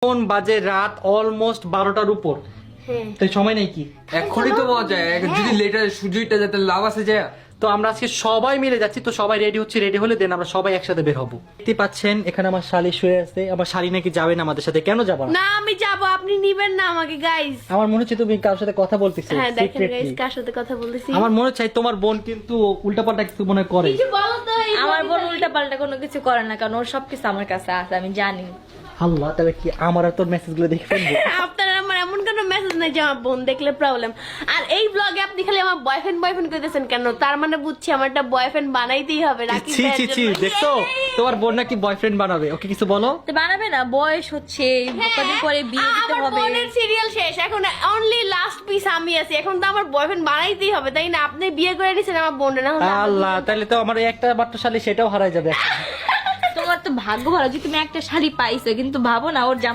কোন বাজে রাত অলমোস্ট 12টার উপর। তাই সময় নেই কি এখনই তো পাওয়া যায়, যদি লেটার সুযোগটা যাতে লাভ আছে যায়। তো আমরা আজকে সবাই মিলে যাচ্ছি, তো সবাই রেডি হচ্ছে, রেডি হলে দেন আমরা সবাই একসাথে বের হবো। দেখতে পাচ্ছেন এখানে আমার শালি শুয়ে আছে, আমার শালি নাকি যাবে না আমাদের সাথে, কেন যাবা না আমি যাব, আপনি নিবেন না আমাকে গাইস। আমার মনে হচ্ছে তুমি কারোর সাথে কথা বলতেছো হ্যাঁ দেখেন secretly। গাইস কার সাথে কথা বলতেছি। আমার মনে হচ্ছে তোমার বোন কিন্তু উল্টাপাল্টা কিছু মনে করে। কিছু বলো তো। আমার বোন উল্টা পাল্টা কোনো কিছু করে না, কারণ ওর সবকিছু আমার কাছে আছে, আমি জানি। আল্লাহ, তাহলে কি আমার আর তোর মেসেজ গুলো দেখে ফেলবো? আপনার আমার এমন কোনো মেসেজ নাই যে আমার বোন দেখলে প্রবলেম। আর এই ব্লগে আপনি খালি আমার বয়ফ্রেন্ড কইতেছেন কেন? তার মানে বুঝছি আমার একটা বয়ফ্রেন্ড বানাইতেই হবে রাকিব ছি ভাইয়ের ছি ছি, জন্য। দেখছো তোমার বোন নাকি বয়ফ্রেন্ড বানাবে, ওকে কিছু বলো। তো বানাবে না, বয়স হচ্ছে, কদিন পরে বিয়ে দিতে আমার হবে। বোনের সিরিয়াল শেষ, এখন অনলি লাস্ট পিস আমি আছি, এখন তো আমার বয়ফ্রেন্ড বানাইতেই হবে তাই না? আপনি বিয়ে করে নিছেন আমার বোন না হলে আল্লাহ, তাহলে তো আমার এই একটা মাত্র শালি সেটাও হারাই যাবে। তোমার তো ভাগ্য ভালো যে তুমি একটা শাড়ি পাইছো, কিন্তু ভাবো না ওর জামাই